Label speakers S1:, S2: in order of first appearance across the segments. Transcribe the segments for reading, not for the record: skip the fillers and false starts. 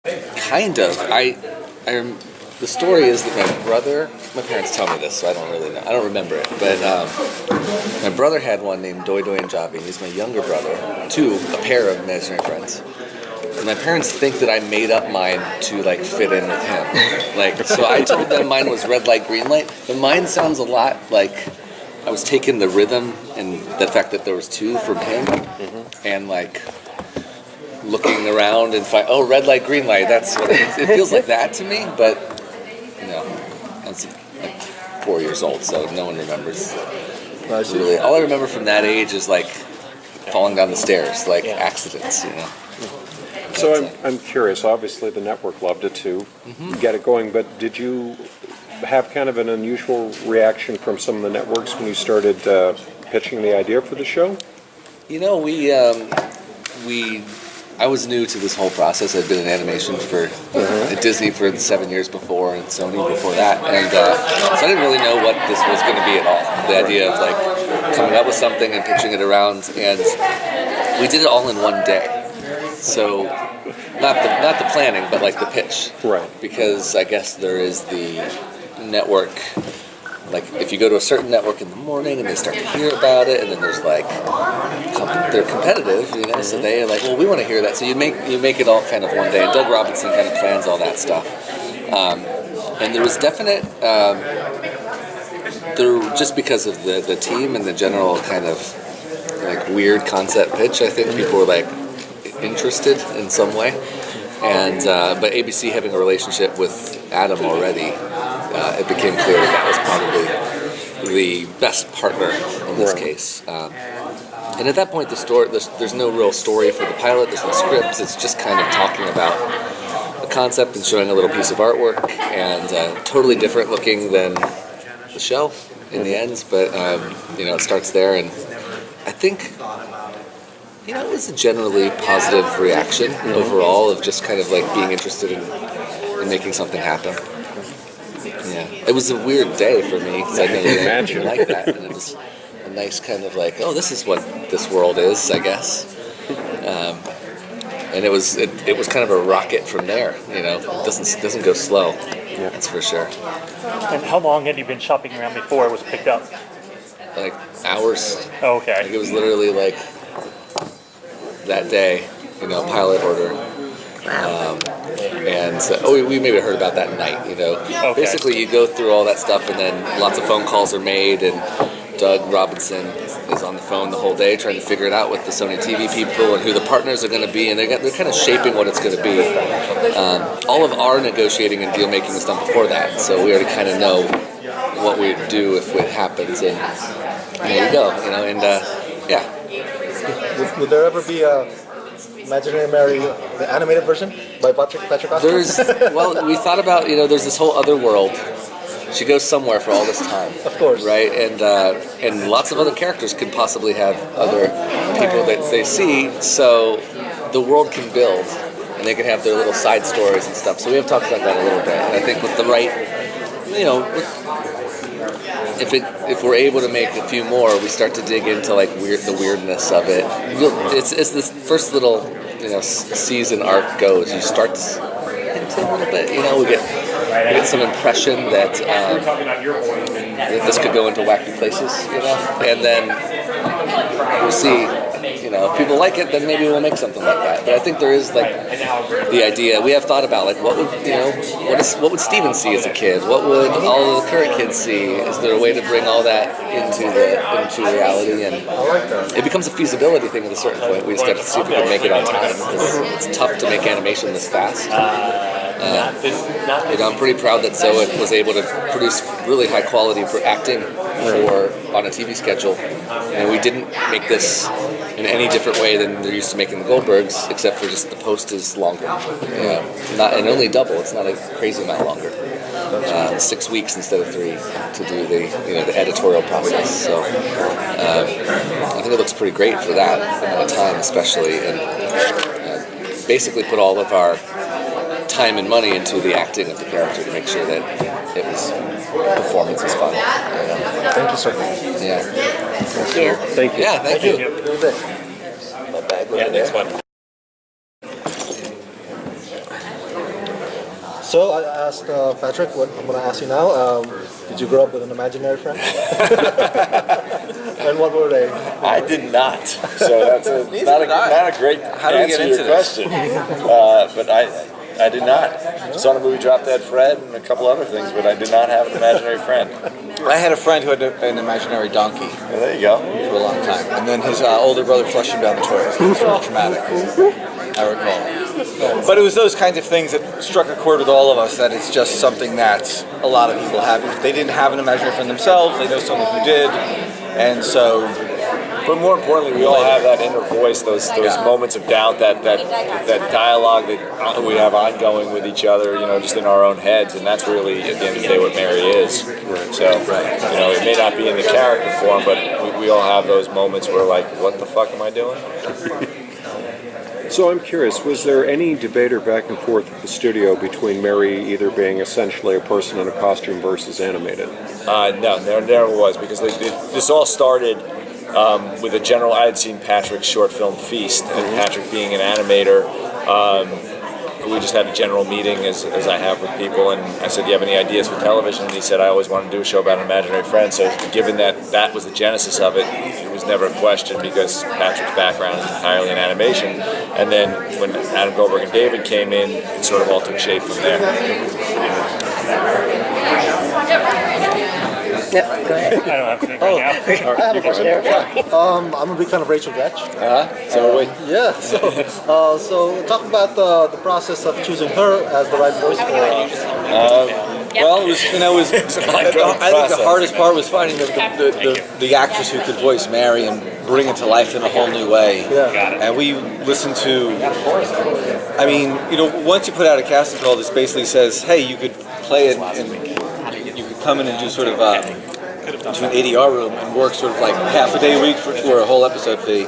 S1: Kind of. The story is that my parents tell me this, so I don't really know. I don't remember it, but my brother had one named Doi Doi and Javi. He's my younger brother. A pair of imaginary friends. And my parents think that I made up mine to fit in with him. So I told them mine was red light, green light, but mine sounds a lot like I was taking the rhythm and the fact that there was two from him, and looking around and red light, green light. That's what it feels like that to me. But I was 4 years old, so no one remembers. Really, all I remember from that age is falling down the stairs, accidents.
S2: So I'm curious. Obviously, the network loved it too. Get it going. But did you have kind of an unusual reaction from some of the networks when you started pitching the idea for the show?
S1: I was new to this whole process. I'd been in animation at Disney for 7 years before, and Sony before that, and so I didn't really know what this was going to be at all. The idea of coming up with something and pitching it around, and we did it all in one day. So not the planning, but the pitch,
S2: right?
S1: Because I guess there is the network. If you go to a certain network in the morning and they start to hear about it, and then there's they're competitive, so they're well, we want to hear that. So you make it all kind of one day, and Doug Robinson kind of plans all that stuff. And there was definite, just because of the team and the general kind of weird concept pitch, I think people were interested in some way. And but ABC having a relationship with Adam already, it became clear that was probably the best partner in this case. And at that point, there's no real story for the pilot. There's no scripts. It's just kind of talking about the concept and showing a little piece of artwork, and totally different looking than the show in the end. But it starts there, and I think. It was a generally positive reaction overall of just kind of being interested in making something happen. Yeah, it was a weird day for me because I didn't like that, and it was a nice kind of this is what this world is, I guess. And it was kind of a rocket from there. It doesn't go slow. Yeah, that's for sure.
S3: And how long had you been shopping around before it was picked up?
S1: Hours.
S3: Oh, okay.
S1: It was literally that day, pilot order. And we maybe heard about that night,
S3: Okay.
S1: Basically, you go through all that stuff, and then lots of phone calls are made, and Doug Robinson is on the phone the whole day trying to figure it out with the Sony TV people and who the partners are going to be, and they're kind of shaping what it's going to be. All of our negotiating and deal making was done before that, so we already kind of know what we'd do if it happens, and there you go, and yeah.
S4: Would there ever be a Imaginary Mary, the animated version by Patrick Oscar?
S1: We thought about, there's this whole other world. She goes somewhere for all this time.
S4: Of course.
S1: Right? And lots of other characters could possibly have other people that they see, so the world can build, and they can have their little side stories and stuff. So we have talked about that a little bit. And I think with the right, if we're able to make a few more, we start to dig into the weirdness of it. It's this first little season arc goes. You start to into a little bit. We get some impression that this could go into wacky places. And then we'll see. If people like it, then maybe we'll make something like that. But I think there is the idea. We have thought about what would Steven see as a kid? What would all of the current kids see? Is there a way to bring all that into reality? And it becomes a feasibility thing at a certain point. We just got to see if we can make it on time, because it's tough to make animation this fast. I'm pretty proud that Zoic was able to produce really high quality acting on a TV schedule, and we didn't make this in any different way than they're used to making the Goldbergs, except for just the post is longer. And only double. It's not a crazy amount longer. 6 weeks instead of 3 to do the editorial process. So I think it looks pretty great for that amount of time, especially, and basically put all of our time and money into the acting of the character to make sure that performance was fun.
S4: Thank you, sir.
S1: Yeah.
S2: Thank you.
S1: Yeah, thank you.
S4: My bag.
S3: Yeah, next one.
S4: So I asked Patrick what I'm going to ask you now. Did you grow up with an imaginary friend? And what were they?
S5: I did not. So that's not a great answer to your question. But I did not. Saw the movie Drop Dead Fred and a couple other things, but I did not have an imaginary friend.
S6: I had a friend who had an imaginary donkey
S5: Well, there you go.
S6: for a long time, and then his older brother flushed him down the toilet. It was sort of traumatic, I recall. But it was those kinds of things that struck a chord with all of us, that it's just something that a lot of people have. If they didn't have an imaginary friend themselves, they know someone who did, and so...
S5: But more importantly, we all have that inner voice, those moments of doubt, that dialogue that we have ongoing with each other, just in our own heads, and that's really, at the end of the day, what Mary is. So, it may not be in the character form, but we all have those moments where, like, what the fuck am I doing?
S2: So I'm curious, was there any debate or back and forth at the studio between Mary either being essentially a person in a costume versus animated?
S5: No, there never was, because this all started with a general. I had seen Patrick's short film Feast, and Patrick being an animator, we just had a general meeting as I have with people, and I said, do you have any ideas for television? And he said, I always wanted to do a show about an imaginary friend. So given that was the genesis of it, it was never a question, because Patrick's background is entirely in animation. And then when Adam Goldberg and David came in, it sort of all took shape from there.
S7: Yep, go ahead.
S3: I don't have anything right now.
S4: I have a question. I'm a big fan of Rachel Dratch.
S6: So wait.
S4: Yeah, so talk about the process of choosing her as the right voice for
S6: Well, it was, I think the hardest part was finding the actress who could voice Mary and bring it to life in a whole new way.
S4: Yeah.
S6: And we listened to, once you put out a casting call, this basically says, hey, you could play it and you could come in and do sort of to an ADR room and work sort of like half a day a week for a whole episode fee.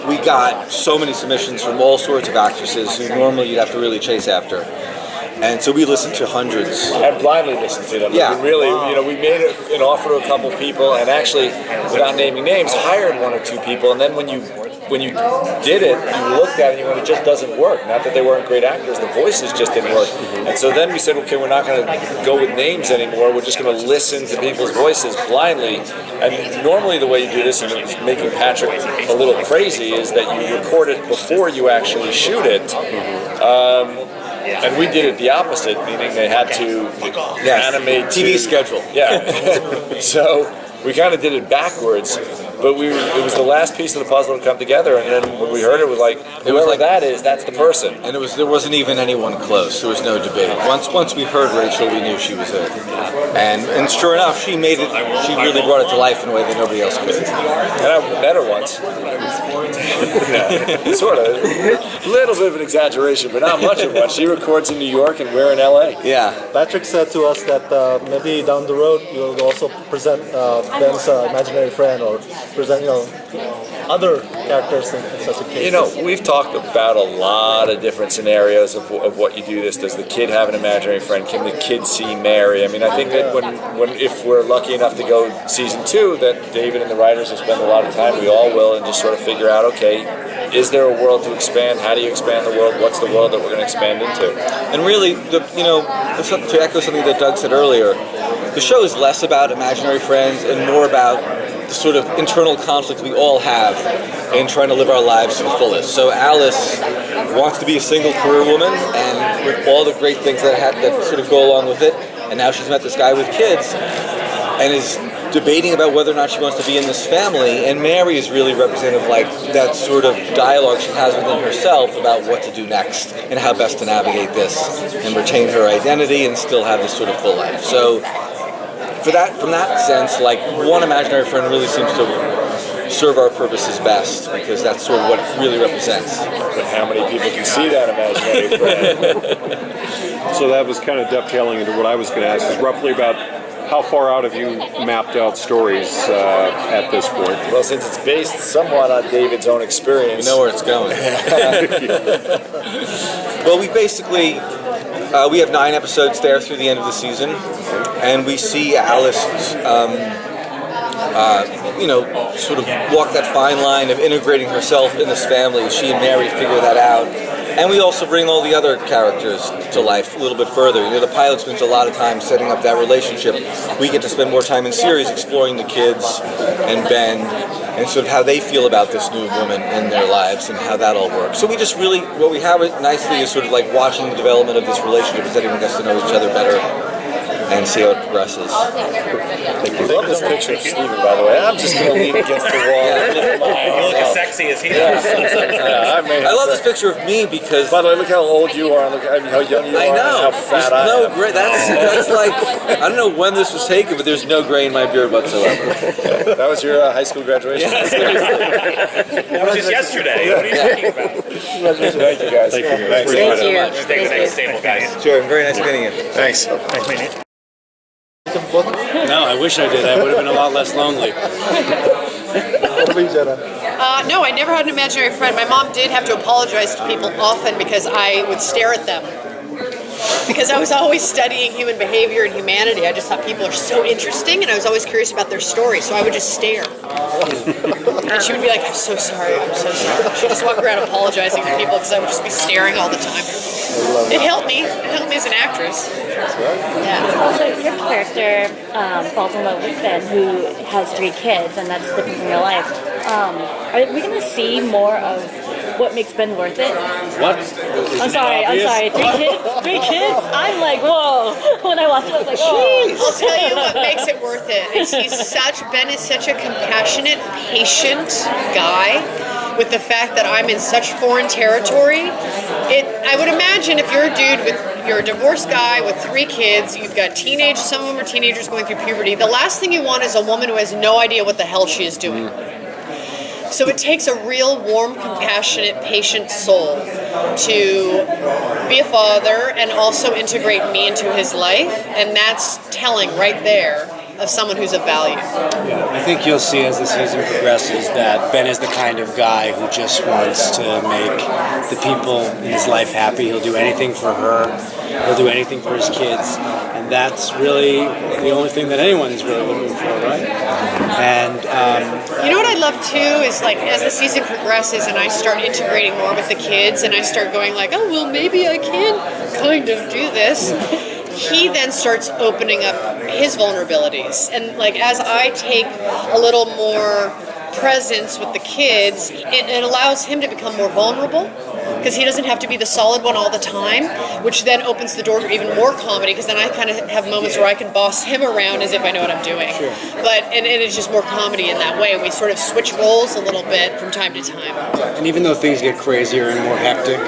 S6: We got so many submissions from all sorts of actresses who normally you'd have to really chase after. And so we listened to hundreds.
S5: And blindly listened to them.
S6: Yeah.
S5: We really, we made an offer to a couple people, and actually, without naming names, hired one or two people. And then when you did it, you looked at it and you went, it just doesn't work. Not that they weren't great actors, the voices just didn't work. And so then we said, okay, we're not going to go with names anymore. We're just going to listen to people's voices blindly. And normally the way you do this, and it's making Patrick a little crazy, is that you record it before you actually shoot it. And we did it the opposite, meaning they had to animate
S6: TV schedule.
S5: Yeah. So we kind of did it backwards, but it was the last piece of the puzzle to come together, and then when we heard it was like, whoever that is, that's the person.
S6: And there wasn't even anyone close. There was no debate. Once we heard Rachel, we knew she was it. And sure enough, she made it. She really brought it to life in a way that nobody else could.
S5: And I met her once. Sort of. A little bit of an exaggeration, but not much of one. She records in New York, and we're in LA.
S6: Yeah.
S4: Patrick said to us that maybe down the road you'll also present Ben's imaginary friend, or present other characters in such a case.
S5: We've talked about a lot of different scenarios of what you do this. Does the kid have an imaginary friend? Can the kid see Mary? I mean, I think that when if we're lucky enough to go season 2, that David and the writers will spend a lot of time, we all will, and just sort of figure out, okay, is there a world to expand? How do you expand the world? What's the world that we're going to expand into?
S6: And really, to echo something that Doug said earlier, the show is less about imaginary friends and more about the sort of internal conflict we all have in trying to live our lives to the fullest. So Alice wants to be a single career woman, and with all the great things that sort of go along with it, and now she's met this guy with kids and is debating about whether or not she wants to be in this family, and Mary is really representative of like that sort of dialogue she has within herself about what to do next and how best to navigate this and retain her identity and still have this sort of full life. So from that sense, like one imaginary friend really seems to serve our purposes best, because that's sort of what it really represents.
S5: But how many people can see that imaginary friend?
S2: So that was kind of dovetailing into what I was going to ask, is roughly about how far out have you mapped out stories at this point?
S5: Well, since it's based somewhat on David's own experience.
S6: We know where it's going. Well, we basically, we have 9 episodes there through the end of the season, and we see Alice, sort of walk that fine line of integrating herself in this family. She and Mary figure that out, And we also bring all the other characters to life a little bit further. You know, the pilot spends a lot of time setting up that relationship. We get to spend more time in series exploring the kids and Ben and sort of how they feel about this new woman in their lives and how that all works. So we just really, what we have nicely is sort of like watching the development of this relationship as everyone gets to know each other better and see how it progresses.
S5: I love this picture of Steven, by the way. I'm just going to lean against the wall.
S3: You look as sexy as he does.
S6: I love this picture of me because...
S5: By the way, look how old you are, look how young you are,
S6: I know.
S5: and how fat I am.
S6: Gray. That's like, I don't know when this was taken, but there's no gray in my beard whatsoever.
S5: That was your high school graduation?
S3: It was just yesterday. What are you talking about?
S5: Thank you, guys. Thank you. Thanks.
S3: Stay the next table, guys.
S6: Sure, very nice meeting you.
S5: Thanks.
S3: Nice meeting you.
S7: No, I wish I did. I would have been a lot less lonely.
S4: What about you, Jenna?
S8: No, I never had an imaginary friend. My mom did have to apologize to people often because I would stare at them. Because I was always studying human behavior and humanity. I just thought people are so interesting, and I was always curious about their stories, so I would just stare. And she would be like, I'm so sorry, I'm so sorry. She'd just walk around apologizing to people because I would just be staring all the time. It helped me. It helped me as an actress. Yeah.
S9: So your character falls in love with Ben, who has 3 kids, and that's different from your life. Are we going to see more of what makes Ben worth it?
S7: What?
S9: I'm sorry. 3 kids? I'm like, whoa. When I watched it, I was like, oh.
S8: I'll tell you what makes it worth it. Ben is such a compassionate, patient guy. With the fact that I'm in such foreign territory, I would imagine if you're a dude you're a divorced guy with 3 kids, you've got some of them are teenagers going through puberty, the last thing you want is a woman who has no idea what the hell she is doing. So it takes a real warm, compassionate, patient soul to be a father and also integrate me into his life, and that's telling right there of someone who's of value.
S7: Yeah, I think you'll see as the season progresses that Ben is the kind of guy who just wants to make the people in his life happy. He'll do anything for her. He'll do anything for his kids. And that's really the only thing that anyone's really looking for, right? And
S8: you know what I love too is like as the season progresses and I start integrating more with the kids and I start going like, oh, well, maybe I can kind of do this. He then starts opening up his vulnerabilities. And like as I take a little more presence with the kids, it allows him to become more vulnerable because he doesn't have to be the solid one all the time, which then opens the door for even more comedy because then I kind of have moments where I can boss him around as if I know what I'm doing. Sure. But and it's just more comedy in that way. We sort of switch roles a little bit from time to time.
S7: And even though things get crazier and more hectic,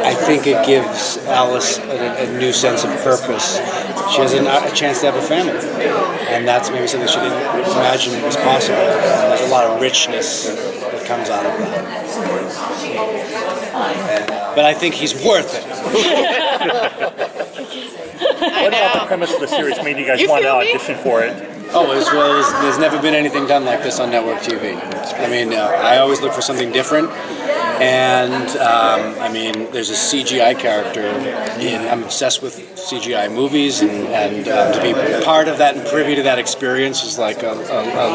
S7: I think it gives Alice a new sense of purpose. She has a chance to have a family, and that's maybe something she didn't imagine was possible. And there's a lot of richness that comes out of that. But I think he's worth it.
S3: What about the premise of the series made you guys want to audition for it?
S7: Oh, there's never been anything done like this on network TV. I mean, I always look for something different. And, I mean, there's a CGI character, I'm obsessed with CGI movies, and to be part of that and privy to that experience is like a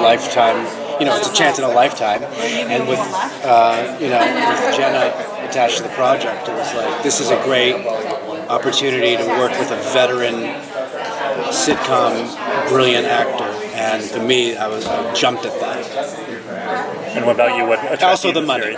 S7: lifetime, it's a chance in a lifetime. And with, with Jenna attached to the project, it was like, this is a great opportunity to work with a veteran sitcom brilliant actor, and for me, I jumped at that.
S3: And what about you? What
S7: also the money.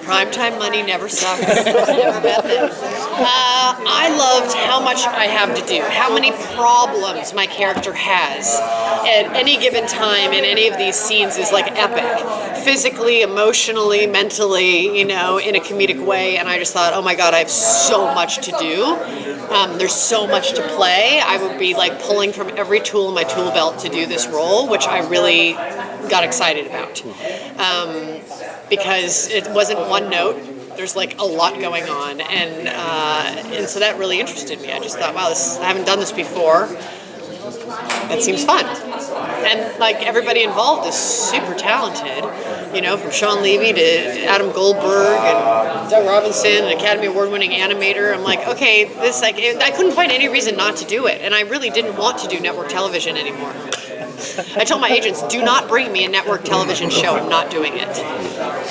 S8: Primetime money never sucks. Never met them. I loved how much I have to do, how many problems my character has at any given time in any of these scenes is like epic. Physically, emotionally, mentally, in a comedic way. And I just thought, oh my God, I have so much to do. There's so much to play. I would be like pulling from every tool in my tool belt to do this role, which I really got excited about. Because it wasn't one note. There's like a lot going on, and so that really interested me. I just thought, wow, I haven't done this before. That seems fun, and like everybody involved is super talented. From Sean Levy to Adam Goldberg and Doug Robinson, an Academy Award-winning animator. I'm like, okay, I couldn't find any reason not to do it, and I really didn't want to do network television anymore. I told my agents, do not bring me a network television show. I'm not doing it.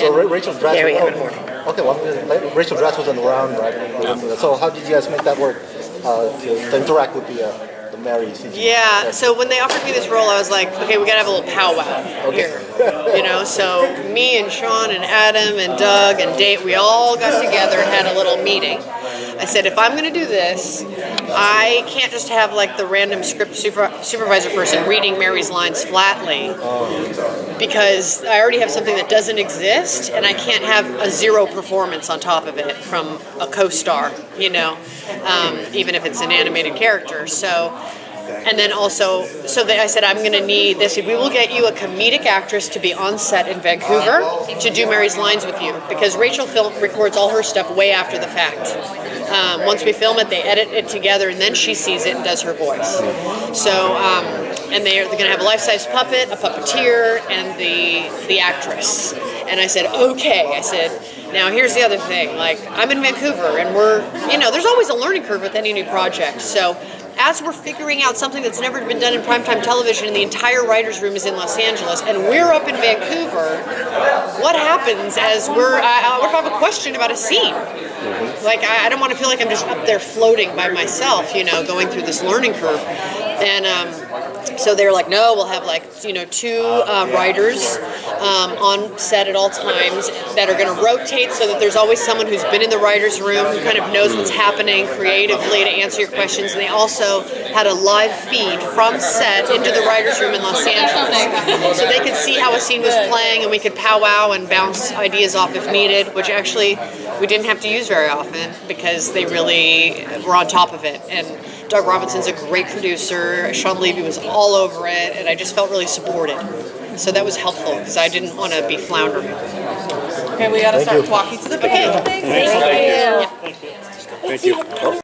S4: So Rachel Dratch.
S8: There we have it.
S4: Okay, well, Rachel Dratch was on the round, right? So how did you guys make that work to interact with the Mary CG?
S8: Yeah, so when they offered me this role, I was like, okay, we gotta have a little powwow here. You know, so me and Sean and Adam and Doug and Dave, we all got together and had a little meeting. I said, if I'm gonna do this, I can't just have like the random script supervisor person reading Mary's lines flatly, because I already have something that doesn't exist, and I can't have a zero performance on top of it from a co-star, you know, even if it's an animated character. So, and then also, I said, I'm going to need this. We will get you a comedic actress to be on set in Vancouver to do Mary's lines with you, because Rachel records all her stuff way after the fact. Once we film it, they edit it together, and then she sees it and does her voice. So, and they're going to have a life-size puppet, a puppeteer, and the actress. And I said, okay. I said, now here's the other thing. Like, I'm in Vancouver, and there's always a learning curve with any new project. So, as we're figuring out something that's never been done in primetime television, and the entire writer's room is in Los Angeles, and we're up in Vancouver, what happens as what if I have a question about a scene? Like, I don't want to feel like I'm just up there floating by myself, going through this learning curve. And so they're like, no, we'll have two writers on set at all times that are going to rotate, so that there's always someone who's been in the writer's room who kind of knows what's happening creatively to answer your questions. And they also had a live feed from set into the writer's room in Los Angeles, so they could see how a scene was playing, and we could powwow and bounce ideas off if needed, which actually we didn't have to use very often because they really were on top of it. And Doug Robinson's a great producer. Sean Levy was all over it, and I just felt really supported. So that was helpful because I didn't want to be floundering.
S10: Okay, we got to start walking to the page.
S9: Thank you.
S7: Thank you.